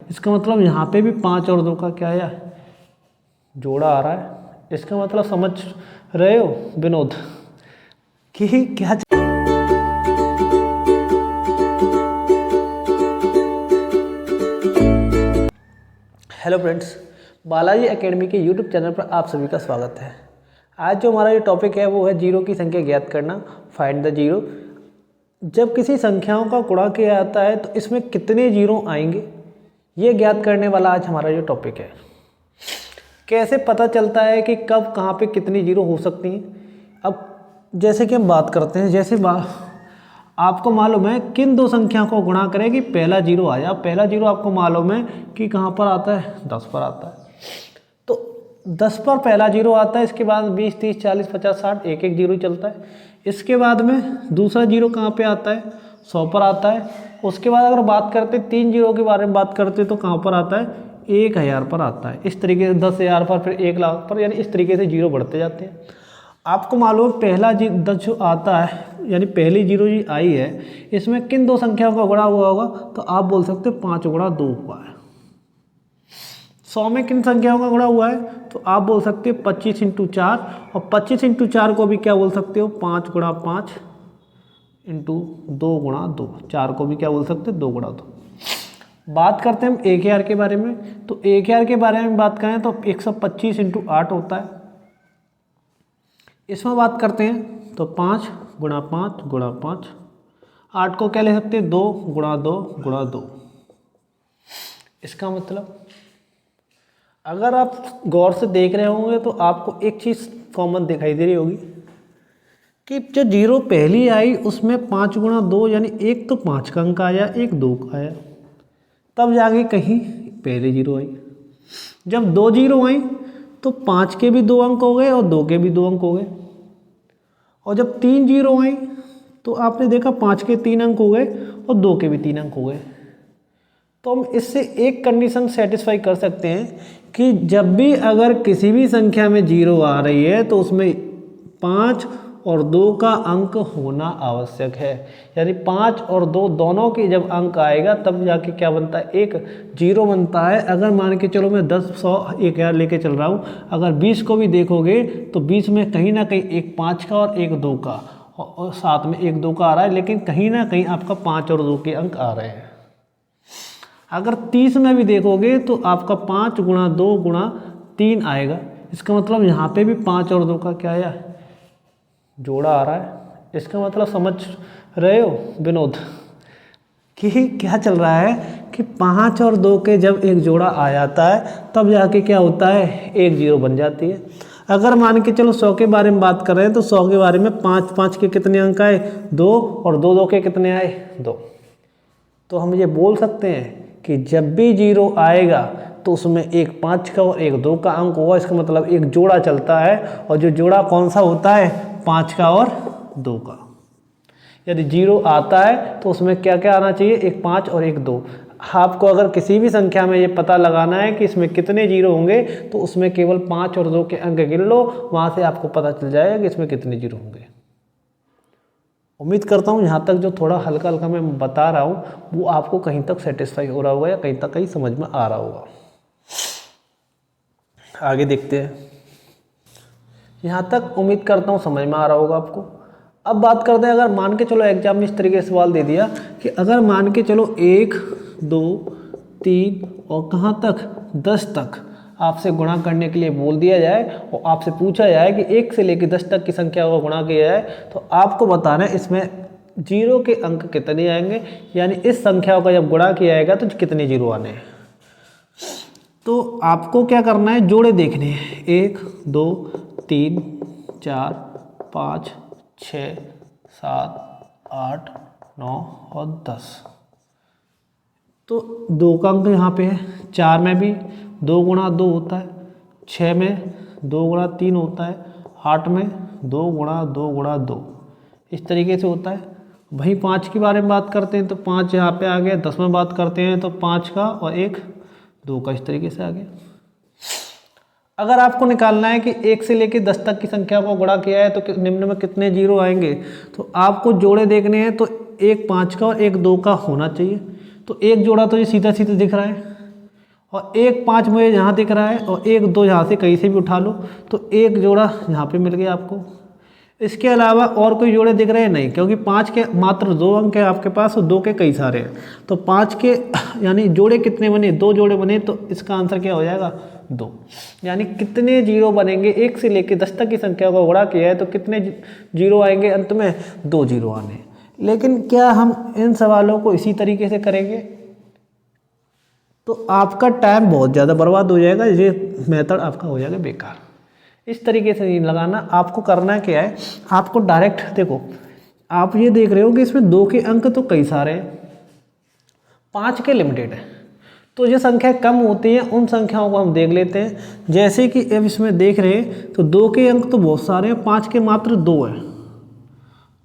इसका मतलब यहाँ पे भी 5 और 2 का क्या आया, जोड़ा आ रहा है। इसका मतलब समझ रहे हो विनोद कि क्या। हेलो फ्रेंड्स, बालाजी एकेडमी के यूट्यूब चैनल पर आप सभी का स्वागत है। आज जो हमारा ये टॉपिक है वो है जीरो की संख्या ज्ञात करना, फाइंड द जीरो। जब किसी संख्याओं का गुणा किया जाता है तो इसमें कितने जीरो आएंगे, ये ज्ञात करने वाला आज हमारा ये टॉपिक है। कैसे पता चलता है कि कब कहाँ पे कितनी जीरो हो सकती हैं। अब जैसे कि हम बात करते हैं, जैसे आपको मालूम है किन दो संख्या को गुणा करें कि पहला जीरो आ जाए। पहला जीरो आपको मालूम है कि कहाँ पर आता है, 10 पर आता है। तो 10 पर पहला जीरो आता है, इसके बाद 20, 30, 40, 50, 60 एक एक जीरो चलता है। इसके बाद में दूसरा जीरो कहाँ पे आता है, 100 पर आता है। उसके बाद अगर बात करते 3 जीरो के बारे में बात करते तो कहाँ पर आता है, 1000 पर आता है। इस तरीके से 10,000 पर, फिर 1 लाख पर, यानी इस तरीके से जीरो बढ़ते जाते हैं। आपको मालूम है पहला 10 जो आता है, यानी पहली जीरो जी आई है, इसमें किन दो संख्याओं का गुणा हुआ होगा, तो आप बोल सकते हो 5 गुणा 2 हुआ है। 100 में किन संख्याओं का गुणा हुआ है, तो आप बोल सकते हो 25 × 4, और 25 × 4 को भी क्या बोल सकते हो, 5 गुणा 5 इंटू 2 गुणा 2। 4 को भी क्या बोल सकते हो, 2 गुणा 2। बात करते हैं हम 1000 के बारे में। तो 1000 के बारे में बात करें तो 125 × 8 होता है। इसमें बात करते हैं तो 5 गुणा 5 गुणा 5। 8 को क्या ले सकते हैं, 2 गुणा 2 गुणा 2। इसका मतलब अगर आप गौर से देख रहे होंगे तो आपको एक चीज़ कॉमन दिखाई दे रही होगी कि जो जीरो पहली आई उसमें 5 गुणा 2, यानी एक तो 5 का अंक आया, एक 2 का आया, तब जाके कहीं पहले जीरो आई। जब 2 जीरो आई तो 5 के भी 2 अंक हो गए और 2 के भी 2 अंक हो गए। और जब 3 जीरो आई तो आपने देखा 5 के 3 अंक हो गए और 2 के भी 3 अंक हो गए। तो हम इससे एक कंडीशन सेटिस्फाई कर सकते हैं कि जब भी अगर किसी भी संख्या में जीरो आ रही है तो उसमें 5 और 2 का अंक होना आवश्यक है। यानी 5 और 2 दोनों के जब अंक आएगा तब जाके क्या बनता है, एक जीरो बनता है। अगर मान के चलो मैं 10, 100, 1000 लेके चल रहा हूँ, अगर 20 को भी देखोगे तो 20 में कहीं ना कहीं एक 5 का और एक 2 का, और साथ में एक 2 का आ रहा है, लेकिन कहीं ना कहीं आपका 5 और 2 के अंक आ रहे हैं। अगर 30 में भी देखोगे तो आपका 5 गुणा 2 गुणा 3 आएगा। इसका मतलब यहाँ पे भी 5 और 2 का क्या आया, जोड़ा आ रहा है। इसका मतलब समझ रहे हो विनोद कि क्या चल रहा है कि 5 और 2 के जब एक जोड़ा आ जाता है तब जाके क्या होता है, एक जीरो बन जाती है। अगर मान के चलो 100 के बारे में बात कर रहे हैं तो 100 के बारे में 5 5 के कितने अंक आए, 2, और 2 2 के कितने आए, 2। तो हम ये बोल सकते हैं कि जब भी जीरो आएगा तो उसमें एक 5 का और एक 2 का अंक होगा। इसका मतलब एक जोड़ा चलता है, और जो जोड़ा कौन सा होता है, 5 का और 2 का। यदि जीरो आता है तो उसमें क्या क्या आना चाहिए, एक 5 और एक 2। आपको अगर किसी भी संख्या में ये पता लगाना है कि इसमें कितने जीरो होंगे तो उसमें केवल 5 और 2 के अंक गिन लो, वहाँ से आपको पता चल जाएगा कि इसमें कितने जीरो होंगे। उम्मीद करता हूँ यहाँ तक जो थोड़ा हल्का हल्का मैं बता रहा हूँ वो आपको कहीं तक सेटिस्फाई हो रहा होगा या कहीं तक कहीं समझ में आ रहा होगा। आगे देखते हैं। यहाँ तक उम्मीद करता हूँ समझ में आ रहा होगा आपको। अब बात करते हैं, अगर मान के चलो एग्जाम में इस तरीके से सवाल दे दिया कि अगर मान के चलो 1, 2, 3 और कहाँ तक 10 तक आपसे गुणा करने के लिए बोल दिया जाए और आपसे पूछा जाए कि 1 से लेकर 10 तक की संख्या को गुणा किया जाए, तो आपको बताना है इसमें जीरो के अंक कितने आएंगे, यानी इस संख्या का जब गुणा किया जाएगा तो कितने जीरो आने हैं। तो आपको क्या करना है, जोड़े देखने हैं, 1, 2, 3, 4, 5, 6, 7, 8, 9 और 10। तो 2 का अंक यहाँ पे है, 4 में भी 2 गुणा 2 होता है, 6 में 2 गुणा 3 होता है, 8 में 2 गुणा 2 गुणा 2, इस तरीके से होता है। वहीं 5 के बारे में बात करते हैं तो 5 यहाँ पे आ गया। 10 में बात करते हैं तो 5 का और एक 2 का, इस तरीके से आ गया। अगर आपको निकालना है कि 1 से लेकर 10 तक की संख्या को गुणा किया है तो निम्न में कितने जीरो आएंगे, तो आपको जोड़े देखने हैं। तो एक 5 का और एक 2 का होना चाहिए। तो एक जोड़ा तो ये सीधा सीधा दिख रहा है, और 1 5 मुझे यहाँ दिख रहा है और 1 2 यहाँ से कहीं से भी उठा लो तो एक जोड़ा यहाँ पे मिल गया आपको। इसके अलावा और कोई जोड़े दिख रहे हैं नहीं, क्योंकि 5 के मात्र 2 अंक है आपके पास और 2 के कई सारे हैं। तो 5 के यानी जोड़े कितने बने, 2 जोड़े बने, तो इसका आंसर क्या हो जाएगा 2। यानी कितने जीरो बनेंगे, 1 से लेकर 10 तक की संख्या को गुणा किया है तो कितने जीरो आएंगे अंत में, 2 जीरो आने। लेकिन क्या हम इन सवालों को इसी तरीके से करेंगे तो आपका टाइम बहुत ज़्यादा बर्बाद हो जाएगा, ये मेथड आपका हो जाएगा बेकार। इस तरीके से नहीं लगाना, आपको करना क्या है, आपको डायरेक्ट देखो, आप ये देख रहे हो कि इसमें 2 के अंक तो कई सारे हैं, 5 के लिमिटेड है, तो जो संख्या कम होती है उन संख्याओं को हम देख लेते हैं। जैसे कि अब इसमें देख रहे हैं तो 2 के अंक तो बहुत सारे हैं, 5 के मात्र 2 हैं,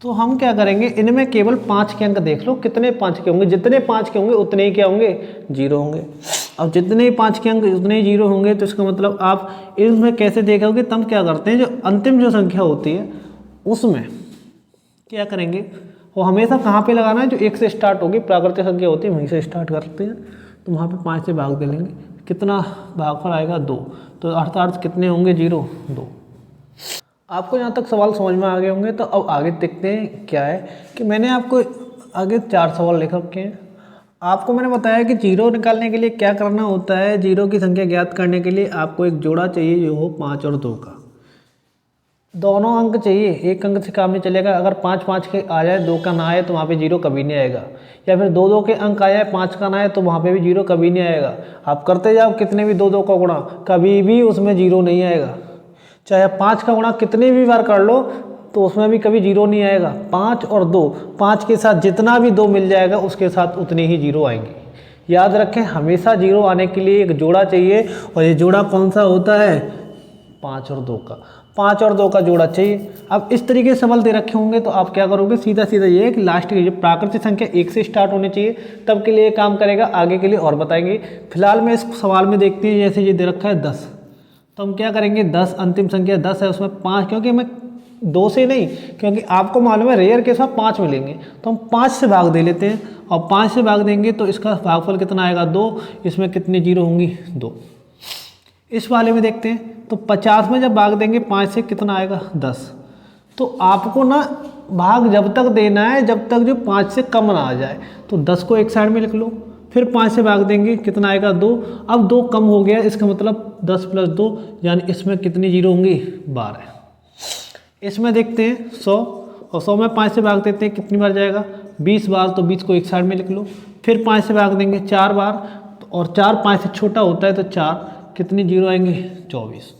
तो हम क्या करेंगे, इनमें केवल 5 के अंक देख लो, कितने 5 के होंगे, जितने 5 के होंगे उतने ही क्या होंगे, जीरो होंगे। अब जितने ही 5 के अंक उतने ही जीरो होंगे, तो इसका मतलब आप इसमें कैसे देखोगे, तब क्या करते हैं, जो अंतिम जो संख्या होती है उसमें क्या करेंगे, वो हमेशा कहाँ पे लगाना है, जो 1 से स्टार्ट होगी, प्राकृतिक संख्या होती है वहीं से स्टार्ट करते हैं, तो वहाँ पे 5 से भाग दे लेंगे, कितना भागफल आएगा 2, तो अर्थात कितने होंगे, 0 2। आपको यहाँ तक सवाल समझ में आ गए होंगे। तो अब आगे देखते हैं क्या है कि मैंने आपको आगे 4 सवाल लिख रखे हैं। आपको मैंने बताया कि जीरो निकालने के लिए क्या करना होता है, जीरो की संख्या ज्ञात करने के लिए आपको एक जोड़ा चाहिए जो हो 5 और 2 का, दोनों अंक चाहिए, एक अंक से काम नहीं चलेगा। अगर 5 5 के आ जाए 2 का ना आए तो वहाँ पे जीरो कभी नहीं आएगा, या फिर 2 2 के अंक आ जाए 5 का ना आए तो वहाँ पे भी जीरो कभी नहीं आएगा। आप करते जाओ कितने भी 2 2 का गुणा, कभी भी उसमें जीरो नहीं आएगा। चाहे 5 का गुणा कितने भी बार कर लो तो उसमें भी कभी जीरो नहीं आएगा। 5 और 2, 5 के साथ जितना भी 2 मिल जाएगा उसके साथ उतने ही जीरो आएंगे। याद रखें, हमेशा जीरो आने के लिए एक जोड़ा चाहिए, और ये जोड़ा कौन सा होता है, 5 और 2 का, 5 और 2 का जोड़ा चाहिए। अब इस तरीके से सवाल दे रखे होंगे तो आप क्या करोगे, सीधा सीधा ये है कि लास्ट की जो प्राकृतिक संख्या 1 से स्टार्ट होनी चाहिए, तब के लिए काम करेगा, आगे के लिए और बताएंगे। फिलहाल में इस सवाल में देखते हैं, जैसे ये दे रखा है 10, तो हम क्या करेंगे, 10 अंतिम संख्या 10 है, उसमें 5, क्योंकि हमें 2 से नहीं, क्योंकि आपको मालूम है रेयर केस में 5 मिलेंगे, तो हम 5 से भाग दे लेते हैं, और 5 से भाग देंगे तो इसका भागफल कितना आएगा 2, इसमें कितनी जीरो होंगी 2। इस वाले में देखते हैं तो 50 में जब भाग देंगे 5 से कितना आएगा 10। तो आपको ना भाग जब तक देना है जब तक जो 5 से कम ना आ जाए, तो 10 को एक साइड में लिख लो, फिर 5 से भाग देंगे कितना आएगा 2। अब 2 कम हो गया, इसका मतलब 10 + 2, यानी इसमें कितनी जीरो होंगी 12। इसमें देखते हैं 100, और 100 में 5 से भाग देते हैं, कितनी बार जाएगा 20 बार, तो 20 को एक साइड में लिख लो, फिर 5 से भाग देंगे 4 बार, और 4 5 से छोटा होता है तो 4, कितनी जीरो आएंगे 24।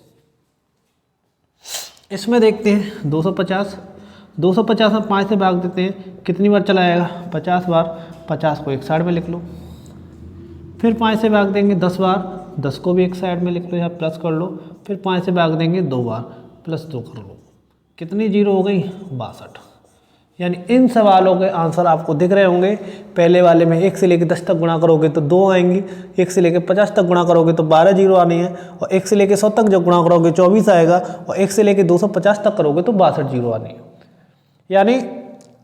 इसमें देखते हैं 250, 250 में 5 से भाग देते हैं, कितनी बार चला आएगा 50 बार, 50 को एक साइड में लिख लो, फिर 5 से भाग देंगे 10 बार, 10 को भी एक साइड में लिख लो, यहाँ प्लस कर लो, फिर 5 से भाग देंगे 2 बार, +2 कर लो, कितनी जीरो हो गई 62। यानी इन सवालों के आंसर आपको दिख रहे होंगे। पहले वाले में 1 से लेकर 10 तक गुणा करोगे तो 2 आएंगी, 1 से लेकर 50 तक गुणा करोगे तो 12 जीरो आनी है, और 1 से लेकर 100 तक जब गुणा करोगे 24 आएगा, और 1 से लेकर 250 तक करोगे तो 62 जीरो आनी है। यानी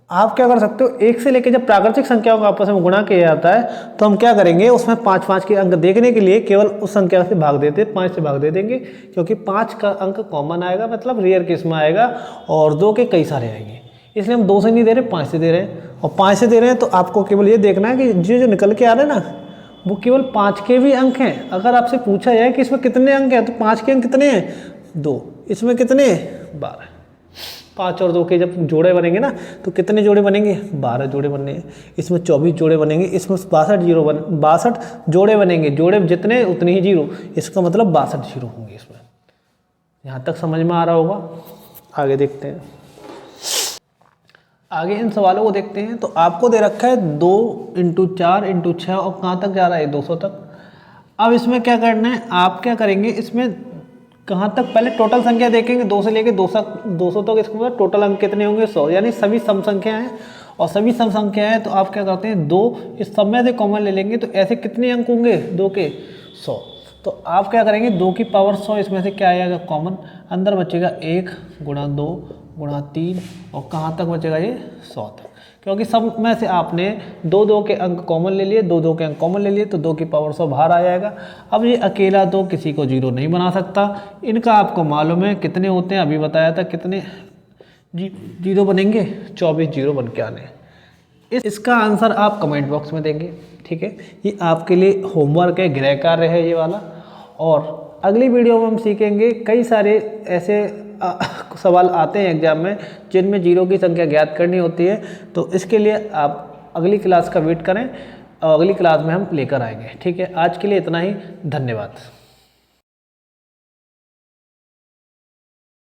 आप क्या कर सकते हो, 1 से लेकर जब प्राकृतिक संख्याओं का आपस में गुणा किया जाता है तो हम क्या करेंगे, उसमें 5 5 के अंक देखने के लिए केवल उस संख्या से भाग देते, 5 से भाग दे देंगे, क्योंकि 5 का अंक कॉमन आएगा, मतलब रेयर केस में आएगा, और 2 के कई सारे आएंगे, इसलिए हम 2 से नहीं दे रहे, 5 से दे रहे हैं। और 5 से दे रहे हैं तो आपको केवल ये देखना है कि जो निकल के आ रहे हैं ना वो केवल 5 के भी अंक हैं। अगर आपसे पूछा जाए कि इसमें कितने अंक हैं, तो 5 के अंक कितने हैं 2, इसमें कितने 12। 5 और 2 के जब जोड़े बनेंगे ना तो कितने जोड़े बनेंगे 12 जोड़े बनेंगे, इसमें 24 जोड़े बनेंगे, इसमें 62 जोड़े बनेंगे, जोड़े जितने उतने ही जीरो, इसका मतलब 62 जीरो होंगे इसमें। यहाँ तक समझ में आ रहा होगा। आगे देखते हैं, आगे इन सवालों को देखते हैं। तो आपको दे रखा है 2 × 4 × 6, और कहाँ तक जा रहा है 200 तक। अब इसमें क्या करना है, आप क्या करेंगे, इसमें कहाँ तक पहले टोटल संख्या देखेंगे, 2 से लेके 200 तक, इसके बाद टोटल अंक कितने होंगे 100, यानी सभी सम संख्या हैं, और सभी सम संख्या है तो आप क्या करते हैं 2 इस सब में से कॉमन ले लेंगे, तो ऐसे कितने अंक होंगे 2 के 100। तो आप क्या करेंगे 2 की पावर 100, इसमें से क्या आएगा कॉमन, अंदर बचेगा 1 × 2 × 3, और कहाँ तक बचेगा ये 100 तक, क्योंकि सब में से आपने 2 के अंक कॉमन ले लिए, 2 के अंक कॉमन ले लिए, तो 2 की पावर 100 बाहर आ जाएगा। अब ये अकेला 2 किसी को जीरो नहीं बना सकता। इनका आपको मालूम है कितने होते हैं, अभी बताया था कितने जीरो बनेंगे, 24 जीरो बन के आने। इसका आंसर आप कमेंट बॉक्स में देंगे, ठीक है। ये आपके लिए होमवर्क है, गृह कार्य है ये वाला। और अगली वीडियो में हम सीखेंगे, कई सारे ऐसे सवाल आते हैं एग्जाम में जिनमें जीरो की संख्या ज्ञात करनी होती है। तो इसके लिए आप अगली क्लास का वेट करें और अगली क्लास में हम लेकर आएंगे, ठीक है। आज के लिए इतना ही, धन्यवाद।